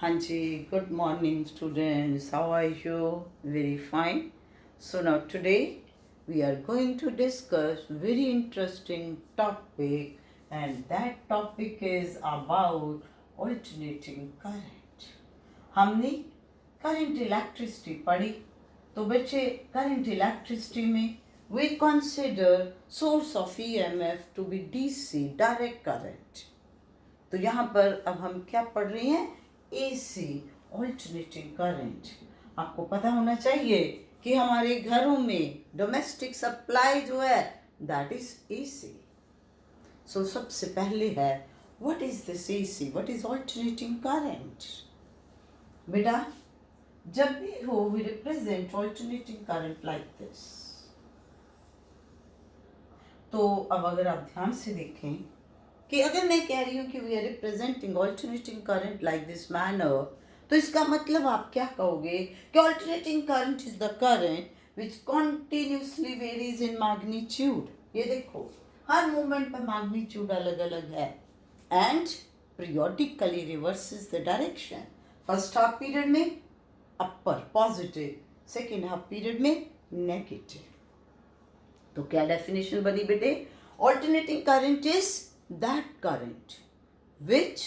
Hanji, good morning, students. How are you? Very fine. So now today we are going to discuss very interesting topic, and that topic is about alternating current. हमने current electricity पढ़ी, तो बच्चे current electricity में we consider source of EMF to be DC, direct current. तो यहाँ पर अब हम क्या पढ़ रहे हैं? AC, alternating current. आपको पता होना चाहिए कि हमारे घरों में डोमेस्टिक सप्लाई जो है दैट इज AC. सो सबसे पहले है what is this AC, what is alternating current. बेटा जब भी हो we represent alternating current like this. तो अब अगर आप ध्यान से देखें कि अगर मैं कह रही हूँ कि we are representing alternating current like this manner, तो इसका मतलब आप क्या कहोगे कि alternating current is the current which continuously varies in magnitude. ये देखो हर मोमेंट पर मैग्नीट्यूड अलग अलग है and periodically reverses the direction. First half period में upper positive, second half period में नेगेटिव. तो क्या डेफिनेशन बनी बेटे? Alternating current is that current which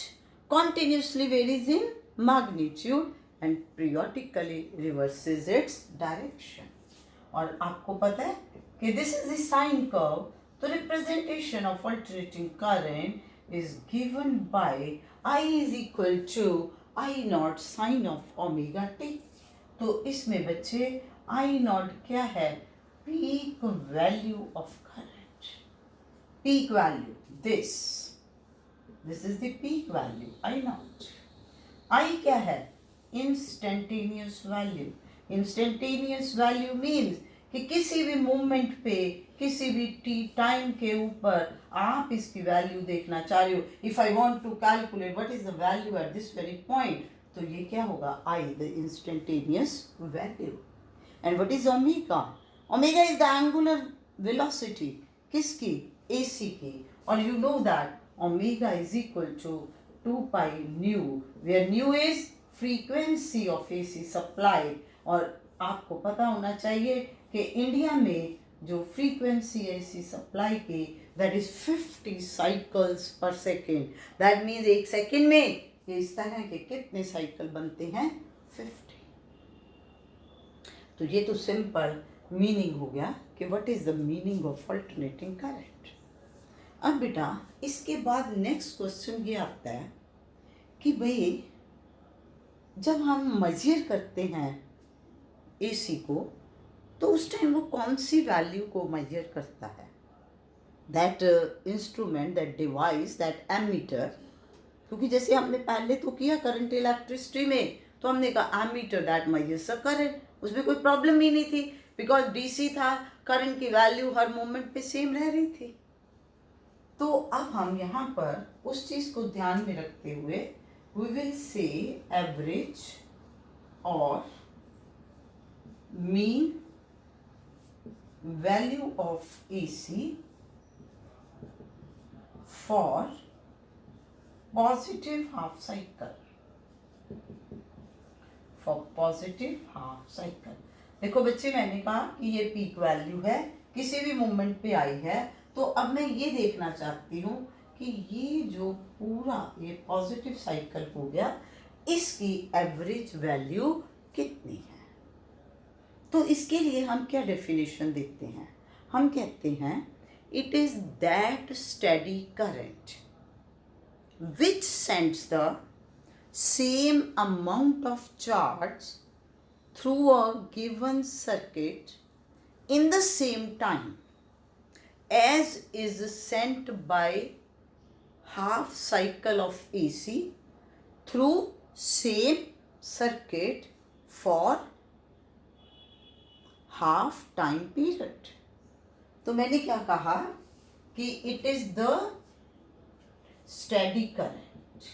continuously varies in magnitude and periodically reverses its direction. और आपको पता है कि this is the sine curve. तो representation of alternating current is given by I is equal to I naught sine of omega t. तो इसमें बच्चे I naught क्या है? Peak value of current. Peak value, this is the peak value, I naught. I क्या है? Instantaneous value. Instantaneous value means कि किसी भी मोमेंट पे किसी भी टाइम के ऊपर आप इसकी वैल्यू देखना चाह रहे हो. If I want to calculate what is the value at this very point, तो ये क्या होगा? I, the instantaneous value. And what is omega? Omega is the angular velocity. किसकी? AC की. और you know that omega is equal to 2 pi nu, where nu is frequency of AC supply. और आपको पता होना चाहिए कि इंडिया में जो फ्रीक्वेंसी AC सप्लाई की that is 50 cycles per second. that means एक सेकेंड में इस तरह के कितने साइकिल बनते हैं? 50. तो ये तो सिंपल मीनिंग हो गया कि what is the meaning of alternating current. अब बेटा इसके बाद नेक्स्ट क्वेश्चन ये आता है कि भाई जब हम मेजर करते हैं AC को, तो उस टाइम वो कौन सी वैल्यू को मेजर करता है? That instrument, that device, that ammeter. क्योंकि जैसे हमने पहले तो किया करंट इलेक्ट्रिसिटी में, तो हमने कहा ammeter that measures the current. उसमें कोई प्रॉब्लम ही नहीं थी बिकॉज DC था, करंट की वैल्यू हर मोमेंट पे सेम रह रही थी. तो अब हम यहाँ पर उस चीज को ध्यान में रखते हुए वी विल से एवरेज और mean value of AC for positive half cycle. For positive half cycle. देखो बच्चे मैंने कहा कि ये पीक वैल्यू है, किसी भी मोमेंट पे आई है. तो अब मैं ये देखना चाहती हूँ कि ये जो पूरा ये पॉजिटिव साइकिल हो गया, इसकी एवरेज वैल्यू कितनी है. तो इसके लिए हम क्या डेफिनेशन देते हैं? हम कहते हैं it is that steady current which sends the same amount of charge through a given circuit in the same time as is sent by half cycle of AC through same circuit for half time period. तो मैंने क्या कहा कि it is the steady current.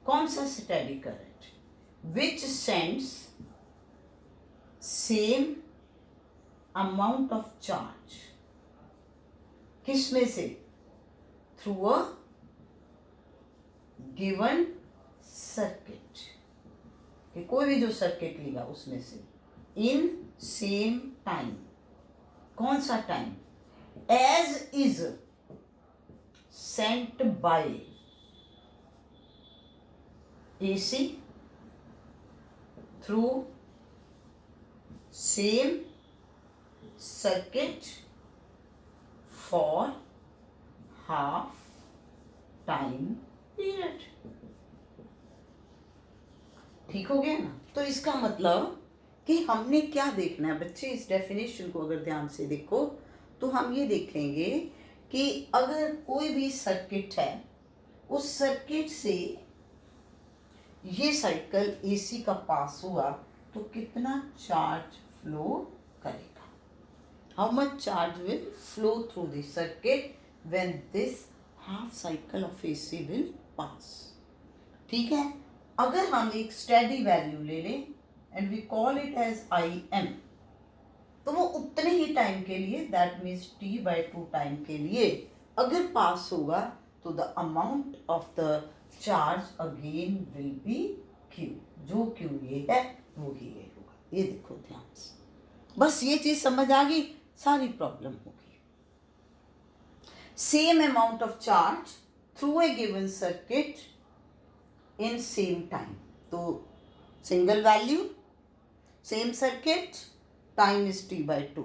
कौन सा steady current? which sends same amount of charge. किस में से? थ्रू अ गिवन सर्किट, कि कोई भी जो सर्किट लिया उसमें से इन सेम टाइम, कौन सा time, as is sent by AC through same circuit for half time period। ठीक हो गया ना। तो इसका मतलब कि हमने क्या देखना है बच्चे, इस डेफिनेशन को अगर ध्यान से देखो तो हम ये देखेंगे कि अगर कोई भी सर्किट है, उस सर्किट से ये साइकिल AC का पास हुआ तो कितना चार्ज फ्लो करेगा, how much charge will flow through this circuit when this half cycle of AC will pass. ठीक है, अगर हम एक स्टेडी वैल्यू ले लें and we call it as IM, तो वो उतने ही टाइम के लिए, दैट मीन्स T/2 टाइम के लिए अगर पास होगा तो the amount of the charge again will be Q, जो Q ये है वो ही ये होगा। ये देखो ध्यान से, बस ये चीज समझ आ गई, सारी प्रॉब्लम होगी। Same amount of charge through a given circuit in same time, तो single value, same circuit, time is T/2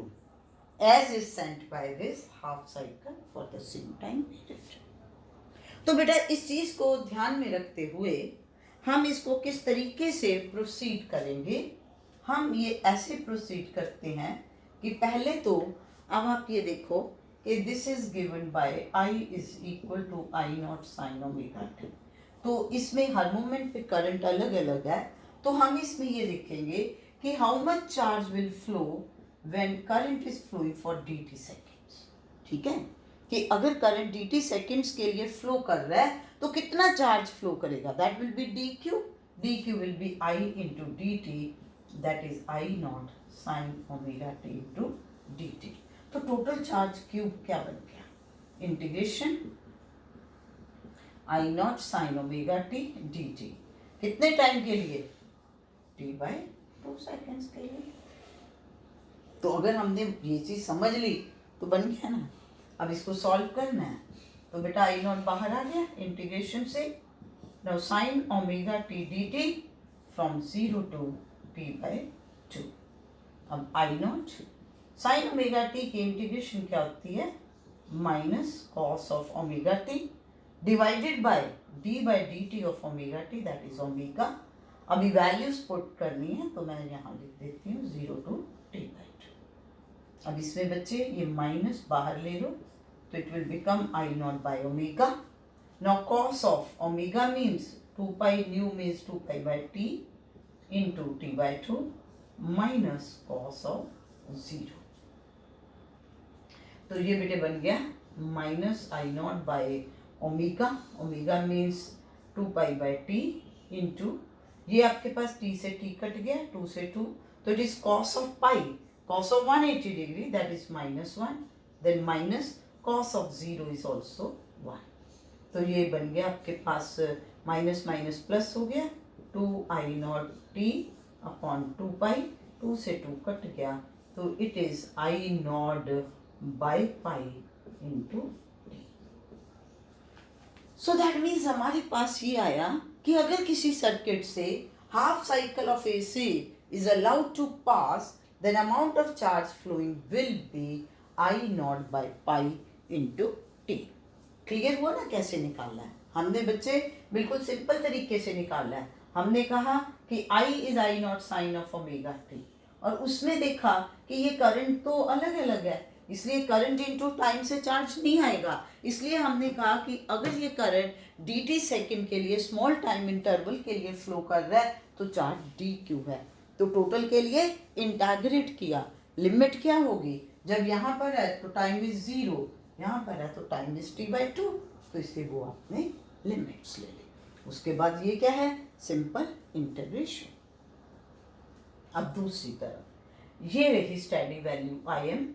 as is sent by this half cycle for the same time period। तो बेटा इस चीज को ध्यान में रखते हुए हम इसको किस तरीके से प्रोसीड करेंगे, हम ये ऐसे प्रोसीड करते हैं कि पहले तो अब आप ये देखो कि this is given by I is equal to I0 sin omega t। तो इसमें हर मोमेंट पे करंट अलग अलग है, तो हम इसमें ये देखेंगे कि how much charge will flow when current is flowing for dt seconds. ठीक है, कि अगर करंट dt सेकेंड्स के लिए फ्लो कर रहा है तो कितना चार्ज फ्लो करेगा, that will be dq will be I into dt, that is I0 sin omega t into dt। तो टोटल चार्ज क्यूब क्या बन गया, integration I0 sin omega t dt, कितने टाइम के लिए, T/2 सेकेंड्स के लिए। तो अगर हमने ये चीज समझ ली तो बन गया ना। अब इसको सॉल्व करना है, तो बेटा I0 बाहर आ गया इंटीग्रेशन से, now sin omega t dt from 0 to T/2। अब I0 sin ओमेगा t की इंटीग्रेशन क्या होती है, minus cos of omega t divided by d/dt of omega t, that is omega. अभी वैल्यूज पुट करनी है तो मैं यहाँ लिख देती हूँ 0 टू T/2। अब इसमें बच्चे ये माइनस बाहर ले लो तो it will become I0 by omega. Now cos of omega means 2π, new means 2π/t into T/2 minus cos of 0। तो ये बेटे बन गया minus I0 by omega, omega means 2π/t into, ये आपके पास t से t कट गया, 2 से 2, तो it is cos of pi, cos of 180 degree, that is -1, then minus cos of 0 is also 1। तो ये बन गया आपके पास माइनस माइनस प्लस हो गया, 2I0 t अपॉन 2π, 2 से 2 कट गया, तो it is I0 by pi into t। So that means हमारे पास ये आया कि अगर किसी सर्किट से half cycle of AC is allowed to pass, then amount of charge flowing will be I0 by pi into t। Clear हुआ ना कैसे निकालना है, हमने बच्चे बिल्कुल सिंपल तरीके से निकाला है। हमने कहा कि I is I0 sin of omega t, और उसमें देखा कि ये करंट तो अलग अलग है, इसलिए करंट इनटू टाइम से चार्ज नहीं आएगा, इसलिए हमने कहा कि अगर ये करंट dt सेकेंड के लिए स्मॉल टाइम इंटरवल के लिए फ्लो कर रहा है तो चार्ज dq है। तो टोटल के लिए इंटीग्रेट किया, लिमिट क्या होगी, जब यहाँ पर है तो टाइम इज 0, यहाँ पर है तो टाइम इज T/2, तो इसलिए वो आपने लिमिट्स ले ली। उसके बाद ये क्या है, सिंपल इंटीग्रेशन। अब दूसरी तरफ ये रही steady value IM,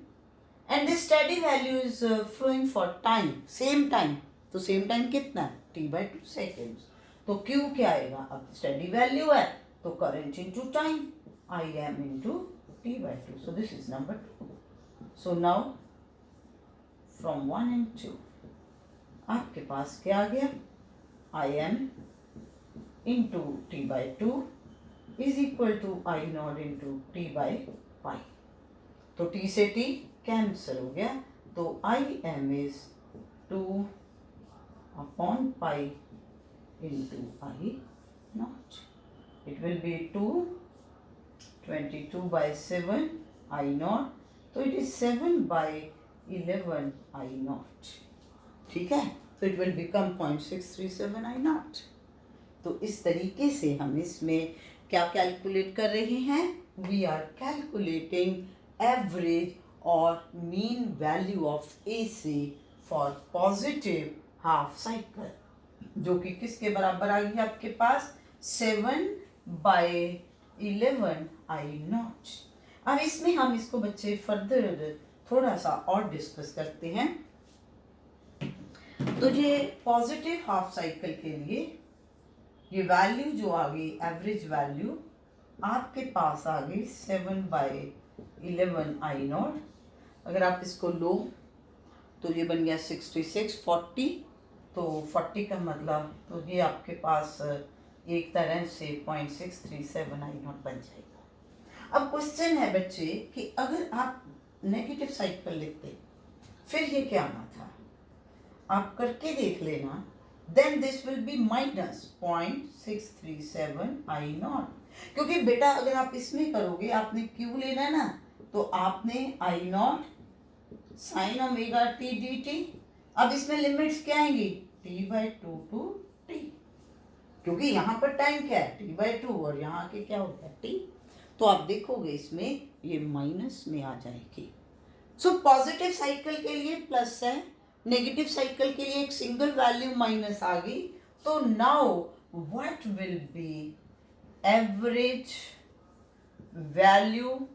and this steady value is flowing for time, same time, तो सेम टाइम कितना, T/2 सेकेंड्स। तो Q क्या आएगा, अब स्टेडी वैल्यू है तो current into time, Im into T/2. So this is number 2. So now from 1 and 2 आपके पास क्या आ गया, Im into T/2 is equal to I0 into T/पाई. तो T से T कैंसिल हो गया, तो Im इज 2/पाई into I0. It will be 22/7 I0. तो it is 7/11 I0. ठीक है, तो it will become 0.637 I0. तो इस तरीके से हम इसमें क्या कैलकुलेट कर रहे हैं, वी आर कैलकुलेटिंग एवरेज और mean value of AC for positive half cycle, जो कि किसके बराबर आ गई आपके पास, 7/11 I0. अब इसमें हम इसको बच्चे फर्दर थोड़ा सा और डिस्कस करते हैं. तो ये पॉजिटिव हाफ साइकिल के लिए ये वैल्यू जो आ गई, एवरेज वैल्यू आपके पास आ गई 7/11 I0. अगर आप इसको लो तो ये बन गया 66, 40. तो 40 का मतलब तो ये आपके पास एक तरह से 0.637 I0 बन जाएगा. अब क्वेश्चन है बच्चे कि अगर आप नेगेटिव साइकिल लिखते फिर ये क्या आना था, आप करके देख लेना. Then this will be minus 0.637 I0. क्योंकि बेटा अगर आप इसमें करोगे, आपने Q लेना है ना, तो आपने I0 sine omega t dt. अब इसमें लिमिट्स क्या आएंगी, T/2 टू T, क्योंकि यहाँ पर टाइम क्या है T/2 और यहाँ के क्या होता है T. तो आप देखोगे इसमें ये माइनस में आ जाएगी. सो पॉजिटिव साइकिल के लिए प्लस है, नेगेटिव साइकिल के लिए एक सिंगल वैल्यू माइनस आ गई. तो now what will be average value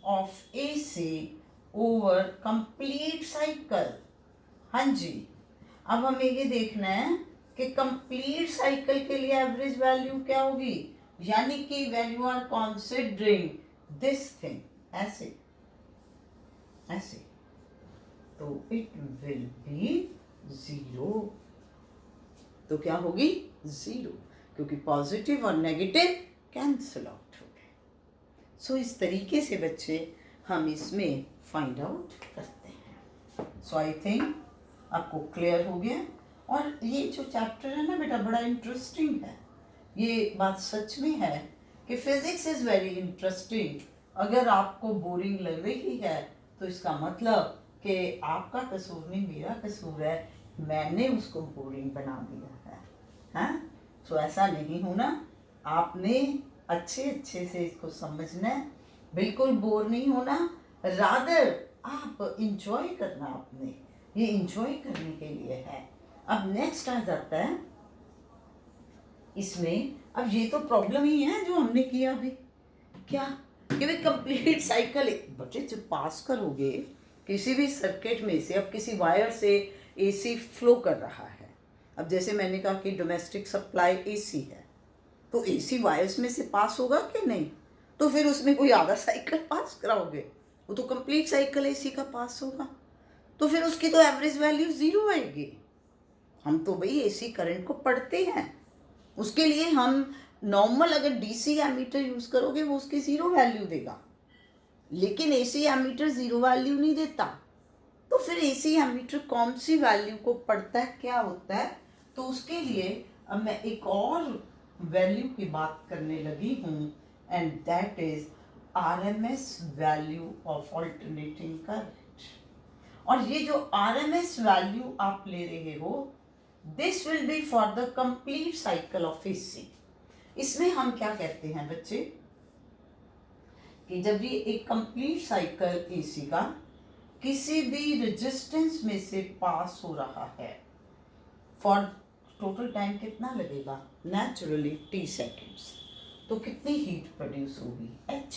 of AC over complete cycle. हाँ जी, अब हमें ये देखना है कि कंप्लीट साइकिल के लिए एवरेज वैल्यू क्या होगी, यानी कि when you are considering this thing ऐसे ऐसे, तो इट विल बी 0. तो क्या होगी 0, क्योंकि पॉजिटिव और नेगेटिव कैंसिल आउट हो गए. सो इस तरीके से बच्चे हम इसमें फाइंड आउट करते हैं. सो आई थिंक आपको क्लियर हो गया. और ये जो चैप्टर है ना बेटा बड़ा इंटरेस्टिंग है. ये बात सच में है कि फिजिक्स इज़ वेरी इंटरेस्टिंग. अगर आपको बोरिंग लग रही है तो इसका मतलब कि आपका कसूर नहीं, मेरा कसूर है, मैंने उसको बोरिंग बना दिया है. हाँ, सो ऐसा नहीं होना. आपने अच्छे अच्छे से इसको समझना है, बिल्कुल बोर नहीं होना. रादर आप इंजॉय करना, आपने ये इंजॉय करने के लिए है. अब नेक्स्ट आ जाता है इसमें. अब ये तो प्रॉब्लम ही है जो हमने किया अभी, क्या कि भाई कंप्लीट साइकिल बच्चे जब पास करोगे किसी भी सर्किट में से, अब किसी वायर से AC फ्लो कर रहा है. अब जैसे मैंने कहा कि डोमेस्टिक सप्लाई AC है, तो AC वायर्स में से पास होगा कि नहीं, तो फिर उसमें कोई आधा साइकिल पास कराओगे, वो तो कंप्लीट साइकिल AC का पास होगा. तो फिर उसकी तो एवरेज वैल्यू 0 आएगी. हम तो भाई AC करंट को पढ़ते हैं, उसके लिए हम नॉर्मल अगर DC एमीटर यूज़ करोगे वो उसकी 0 वैल्यू देगा, लेकिन AC एमीटर 0 वैल्यू नहीं देता. तो फिर AC एमीटर कौन सी वैल्यू को पढ़ता है, क्या होता है, तो उसके लिए अब मैं एक और वैल्यू की बात करने लगी हूँ, and that is RMS value of alternating current. और ये जो RMS वैल्यू आप ले रहे हो, this will B for the complete cycle of AC. इसमें हम क्या कहते हैं बच्चे कि जब ये एक कंप्लीट साइकिल AC का किसी भी रेजिस्टेंस में से पास हो रहा है, फॉर टोटल टाइम कितना लगेगा, नेचुरली T सेकेंड्स. तो कितनी हीट प्रोड्यूस होगी, H.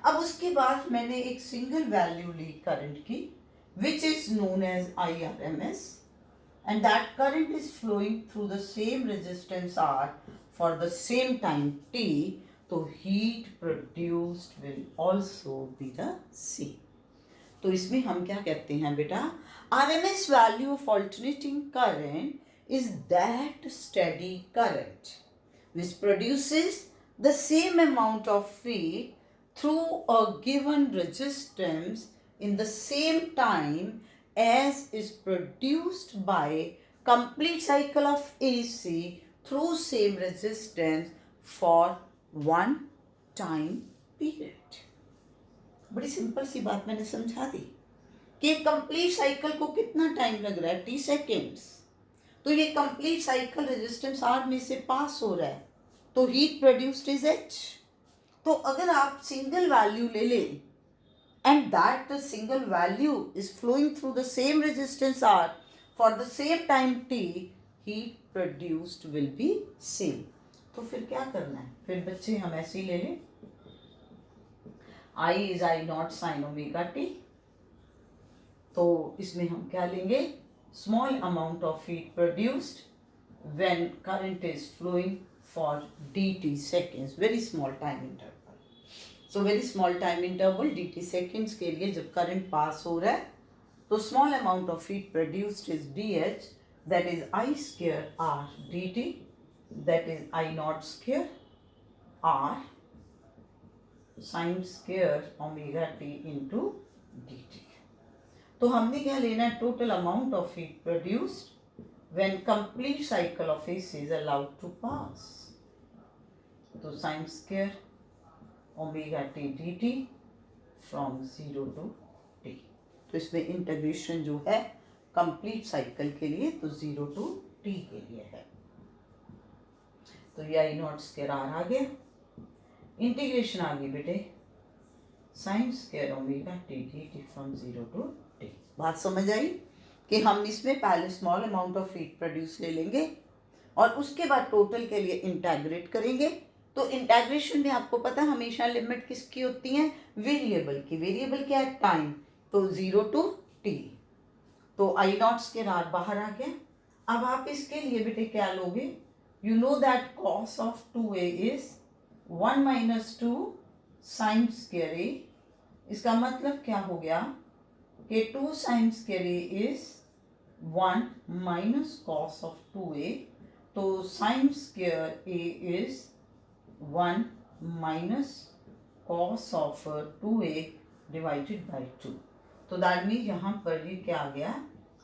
अब उसके बाद मैंने एक सिंगल वैल्यू ली करंट की, which is known as IRMS, and that current is flowing through the same resistance R for the same time t, तो heat produced will also be the same. तो इसमें हम क्या कहते हैं बेटा, RMS value of alternating current is that steady current which produces the same amount of heat through a given resistance in the same time as is produced by complete cycle of AC through same resistance for one time period. बड़ी simple सी बात मैंने समझा दी कि complete cycle को कितना time लग रहा है, t सेकेंड्स. तो ये कंप्लीट साइकिल रेजिस्टेंस R में से पास हो रहा है, तो हीट प्रोड्यूस्ड इज H. तो अगर आप सिंगल वैल्यू ले लें and that the single value is flowing through the same resistance R for the same time t, heat produced will be same. तो फिर क्या करना है, फिर बच्चे हम ऐसे ही ले लें, I is I naught sin omega t. तो इसमें हम क्या लेंगे, small amount of heat produced when current is flowing for dt seconds, very small time interval. So very small time interval dt seconds के लिए जब current pass हो रहा है, तो small amount of heat produced is dH, that is I square R dt, that is I naught square R sin square omega t into dt. तो हमने क्या लेना है, total amount of heat produced when complete cycle of AC is allowed to pass. तो sin square omega t dt from 0 to t. तो इसमें integration जो है कंप्लीट साइकिल के लिए तो 0 to t के लिए है. तो ये आई नॉट स्क्वायर आर आ गया, इंटीग्रेशन आ गई बेटे sine square omega T D from 0 to t. बात समझ आई कि हम इसमें पहले small amount of heat produce ले लेंगे और उसके बाद टोटल के लिए इंटीग्रेट करेंगे. तो इंटीग्रेशन में आपको पता है हमेशा लिमिट किसकी होती है, वेरिएबल की. वेरिएबल क्या है, टाइम. तो 0 to t. तो आई नॉट स्क्वायर आर बाहर आ गया. अब आप इसके लिए बेटे क्या लोगे, you know that cos of 2a is 1 minus 2 sine square a. इसका मतलब क्या हो गया कि 2 sine square a is 1 minus cos of 2a. तो sine square a is 1 minus cos of 2a divided by 2. तो दैट मीन यहाँ पर ये क्या आ गया,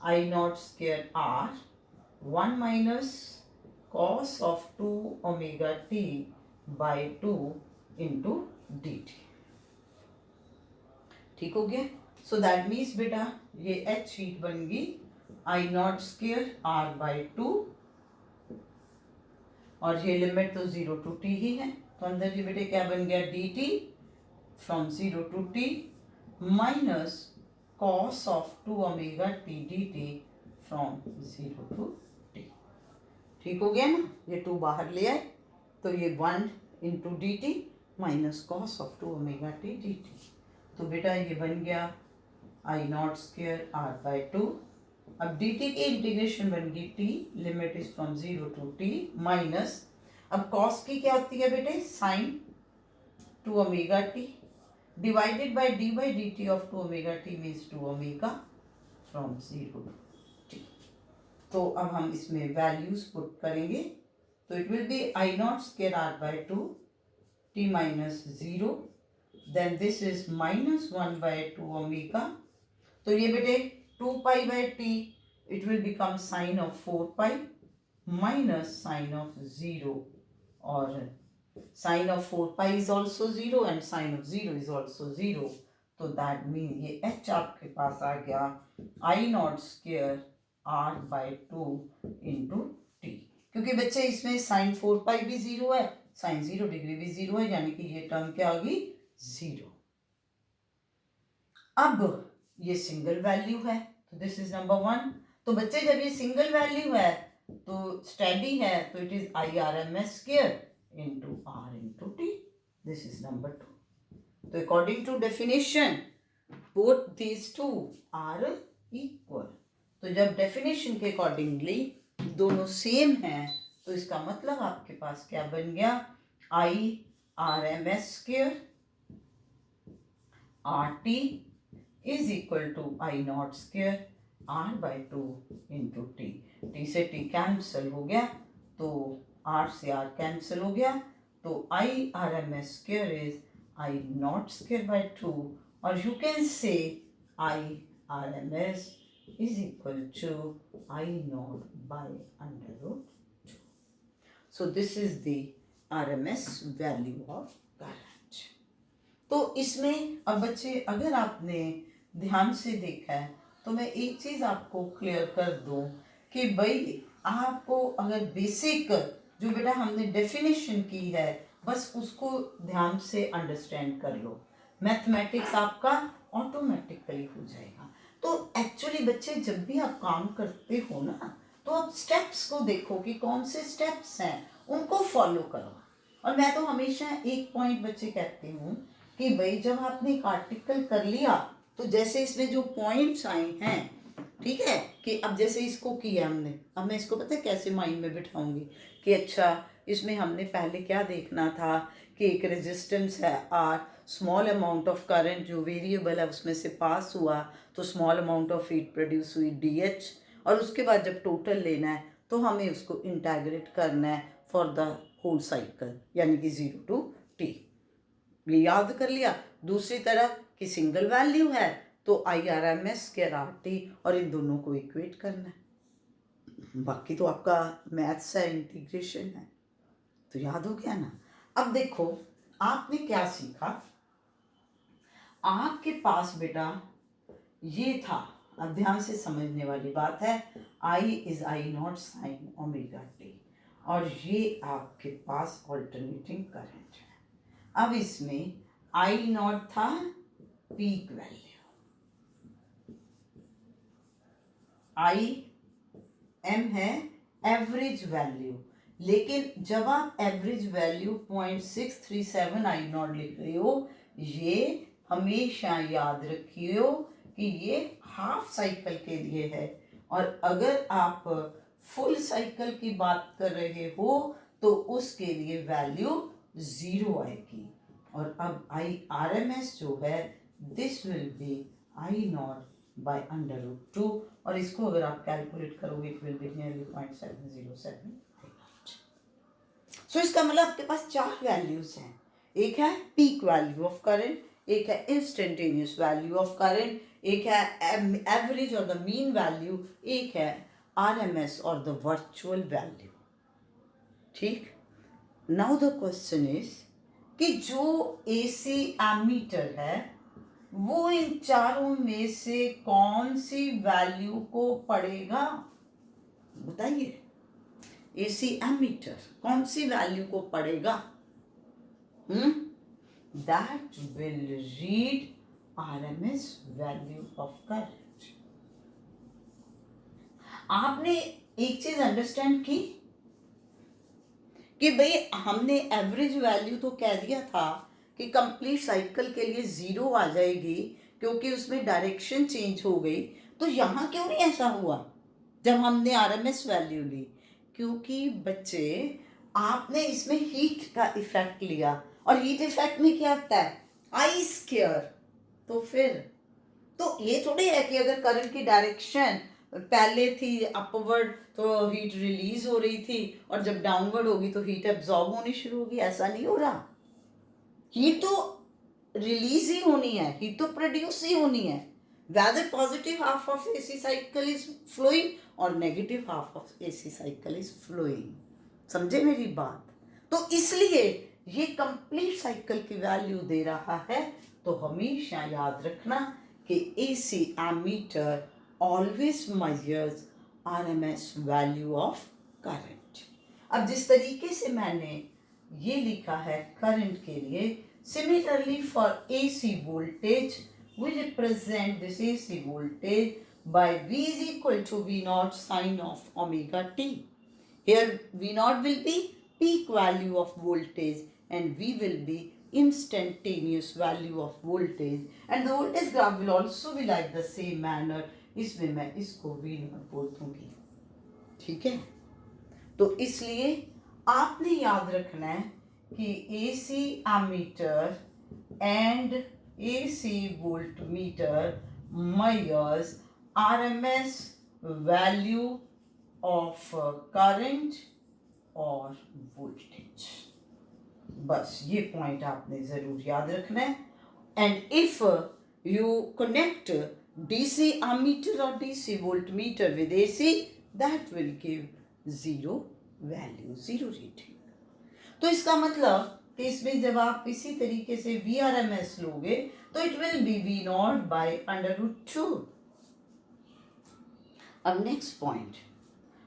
I not square R 1 minus cos of 2 omega t by 2 into dt. ठीक हो गया. सो दैट मीन्स बेटा ये एच हीट बन गई आई नॉट स्क्वायर आर बाई 2 और ये लिमिट तो 0 to t ही है. तो अंदर ये बेटे क्या बन गया, dt from 0 to t minus cos of 2 omega t dt from 0 to t. ठीक हो गया ना, ये 2 बाहर ले आए तो ये 1 into D T minus cos of 2 omega T D T. तो बेटा ये बन गया I not square R by 2. अब डी टी की इंटीग्रेशन बन गई T, limit is from 0 to t माइनस, अब कॉस की क्या होती है बेटे, sine 2 omega T divided by D T of 2 omega T means 2 omega from 0 to t. तो अब हम इसमें वैल्यूज पुट करेंगे. तो it will be I not square R by 2 t minus 0, then this is minus 1 by 2 omega. तो ये बेटे 2 pi by T, it will become sine of 4 pi minus sine of 0, और sine of 4 pi is also 0 and sine of 0 is also 0. तो that mean ये H आपके पास आ गया I not square R by 2 into T. क्योंकि बच्चे इसमें साइन 4 पाई भी 0 है, साइन 0 डिग्री भी 0 है, यानी कि ये टर्म क्या होगी 0. अब ये सिंगल वैल्यू है तो दिस इज नंबर 1. तो बच्चे जब ये सिंगल वैल्यू है तो स्टेडी है तो it is I R M S square into R into T. This is number 2. तो according to definition both these two are equal. तो जब डेफिनेशन के अकॉर्डिंगली दोनों सेम हैं तो इसका मतलब आपके पास क्या बन गया, I R M S square R T is equal to I not square R by two into T. T से टी कैंसिल हो गया तो आर से आर कैंसिल हो गया, तो I R M S square is I not square by two, और you can say I R M S is equal to I naught by under root 2. So this is the RMS value of current. तो इसमें अब बच्चे अगर आपने ध्यान से देखा है तो मैं एक चीज आपको क्लियर कर दूं कि भाई आपको अगर बेसिक जो बेटा हमने डेफिनेशन की है बस उसको ध्यान से अंडरस्टैंड कर लो, मैथमेटिक्स आपका ऑटोमेटिकली हो जाएगा। तो एक्चुअली बच्चे जब भी आप काम करते हो ना तो आप स्टेप्स को देखो कि कौन से स्टेप्स हैं, उनको फॉलो करो। और मैं तो हमेशा एक पॉइंट बच्चे कहती हूँ कि भाई जब आपने एक आर्टिकल कर लिया तो जैसे इसमें जो पॉइंट्स आए हैं, ठीक है, कि अब जैसे इसको किया हमने, अब मैं इसको पता है कैसे माइंड में बिठाऊंगी कि अच्छा इसमें हमने पहले क्या देखना था कि एक रेजिस्टेंस है R, small amount of current जो वेरिएबल है उसमें से पास हुआ तो small amount of heat produce हुई डी एच, और उसके बाद जब टोटल लेना है तो हमें उसको इंटीग्रेट करना है फॉर द होल साइकिल यानी कि 0 टू टी। ये याद कर लिया। दूसरी तरफ कि सिंगल वैल्यू है तो I R M S square R T, और इन दोनों को इक्वेट करना है। बाकी तो आपका मैथ्स है, इंटीग्रेशन है, तो याद हो गया ना। अब देखो आपने क्या सीखा, आपके पास बेटा ये था, अब ध्यान से समझने वाली बात है, I is I nought sine omega T, और ये आपके पास ऑल्टरनेटिंग करंट है। अब इसमें आई नॉट था पीक वैल्यू, आई एम है एवरेज वैल्यू, लेकिन जब आप एवरेज वैल्यू 0.637 आई नॉट लिख रहे हो, ये हमेशा याद रखियो कि ये हाफ साइकिल के लिए है, और अगर आप फुल साइकिल की बात कर रहे हो तो उसके लिए वैल्यू 0 आएगी। और अब आई आर एम एस जो है this will be I naught by under root 2, और इसको अगर आप कैलकुलेट करोगे it will be nearly 0.707। So इसका मतलब आपके पास 4 वैल्यूज हैं, एक है पीक वैल्यू ऑफ करंट, एक है इंस्टेंटेनियस वैल्यू ऑफ करंट, एक है एवरेज और द मीन वैल्यू, एक है आरएमएस और द वर्चुअल वैल्यू। ठीक, नाउ द क्वेश्चन इज कि जो एसी एमीटर है वो इन चारों में से कौन सी वैल्यू को पढ़ेगा, बताइए। एसी एमीटर कौन सी वैल्यू को पढ़ेगा? That will read RMS value of current. आपने एक चीज अंडरस्टैंड की कि भाई हमने एवरेज वैल्यू तो कह दिया था कि कंप्लीट साइकिल के लिए 0 आ जाएगी क्योंकि उसमें डायरेक्शन चेंज हो गई, तो यहाँ क्यों नहीं ऐसा हुआ जब हमने आरएमएस वैल्यू ली? क्योंकि बच्चे आपने इसमें हीट का इफेक्ट लिया, और हीट इफेक्ट में क्या होता है? आई स्क्वायर। तो फिर तो ये थोड़ी है कि अगर करंट की डायरेक्शन पहले थी अपवर्ड तो हीट रिलीज हो रही थी, और जब डाउनवर्ड होगी तो हीट एब्जॉर्ब होनी शुरू होगी। ऐसा नहीं हो रहा, हीट तो रिलीज ही होनी है, हीट तो प्रोड्यूस ही होनी है, whether positive half of AC cycle is flowing और negative half of AC cycle is flowing। समझे मेरी बात? तो इसलिए ये कंप्लीट साइकिल की वैल्यू दे रहा है, तो हमेशा याद रखना कि AC ammeter always measures RMS value of current. अब जिस तरीके से मैंने ये लिखा है करंट के लिए, similarly for AC voltage we represent this AC voltage by V is equal to V naught sine of omega t. Here V naught will be peak value of voltage and V will be instantaneous value of voltage, and the voltage graph will also be like the same manner इसमें मैं इसको V not बोल दूंगी। ठीक है, तो इसलिए आपने याद रखना है कि AC ammeter and AC voltmeter measures RMS value of current और voltage। बस ये पॉइंट आपने जरूर याद रखना है। And if you connect DC ammeter और DC voltmeter with AC, that will give zero value, zero reading। तो इसका मतलब कि इसमें जब आप इसी तरीके से VRMS लोगे तो it will B V not by √2। अब नेक्स्ट पॉइंट,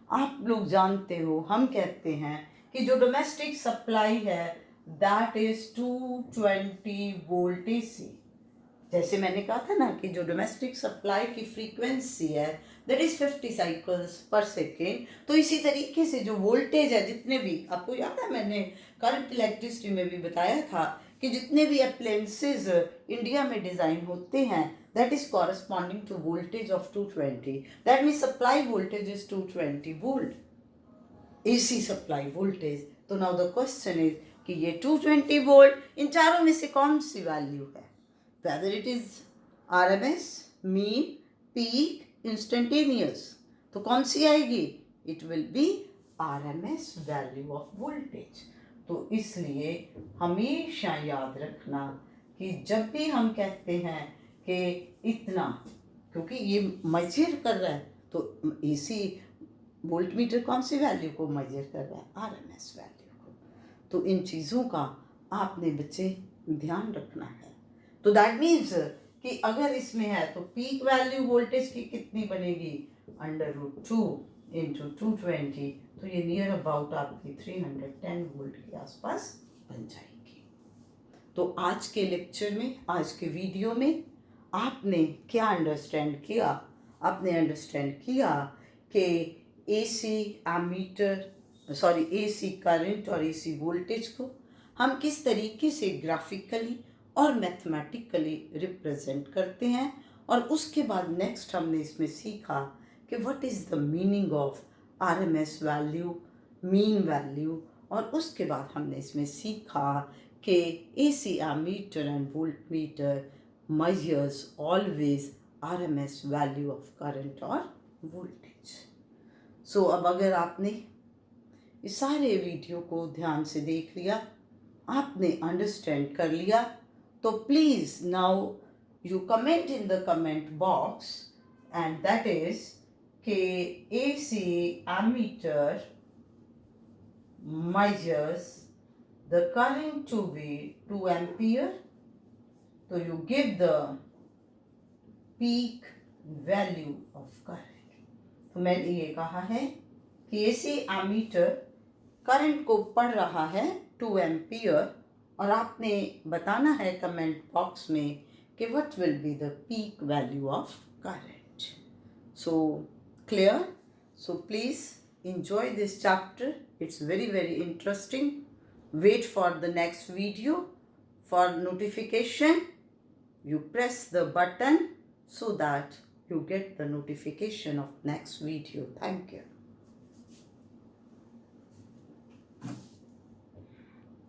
आप लोग जानते हो हम कहते हैं कि जो डोमेस्टिक सप्लाई है दैट इज 220 वोल्ट AC। जैसे मैंने कहा था ना कि जो डोमेस्टिक सप्लाई की फ्रीक्वेंसी है दैट इज 50 साइकिल्स पर सेकेंड। तो इसी तरीके से जो वोल्टेज है, जितने भी, आपको याद है मैंने करंट इलेक्ट्रिसिटी में भी बताया था कि जितने भी अप्लायंसेस इंडिया में डिज़ाइन होते हैं that is corresponding to voltage of 220। That means supply voltage is 220 volt, AC supply voltage. तो नाउ द क्वेश्चन इज कि ये 220 वोल्ट इन चारों में से कौन सी वैल्यू है? Whether it is RMS, mean, peak, instantaneous, तो कौन सी आएगी? It will be RMS value of voltage। तो इसलिए हमेशा याद रखना कि जब भी हम कहते हैं कि इतना, क्योंकि ये मेजर कर रहा है, तो AC वोल्टमीटर कौन सी वैल्यू को मेजर कर रहा है? RMS वैल्यू को। तो इन चीज़ों का आपने बच्चे ध्यान रखना है। तो दैट मीन्स कि अगर इसमें है तो पीक वैल्यू वोल्टेज की कितनी बनेगी? √2 इंटू 220, तो ये नियर अबाउट आपकी 310 वोल्ट के आसपास बन जाएगी। तो आज के लेक्चर में, आज के वीडियो में आपने क्या अंडरस्टैंड किया? आपने अंडरस्टैंड किया कि AC करंट और AC वोल्टेज को हम किस तरीके से ग्राफिकली और मैथमेटिकली रिप्रेजेंट करते हैं। और उसके बाद नेक्स्ट हमने इसमें सीखा कि what is the meaning of RMS value, mean value. और उसके बाद हमने इसमें सीखा कि AC ammeter and voltmeter measures always RMS value of current और वोल्टेज। सो अब अगर आपने इस सारे वीडियो को ध्यान से देख लिया, आपने अंडरस्टैंड कर लिया, तो please now you comment in the comment box, and that is कि AC ammeter measures the current to be 2 ampere, so you give the peak value of current। तो मैंने ये कहा है कि AC ammeter करंट को पढ़ रहा है 2 एम्पियर, और आपने बताना है कमेंट बॉक्स में कि what will be the peak value of current. So clear? So please enjoy this chapter, it's very interesting। wait for the next video। for notification you press the button so that you get the notification of next video। thank you।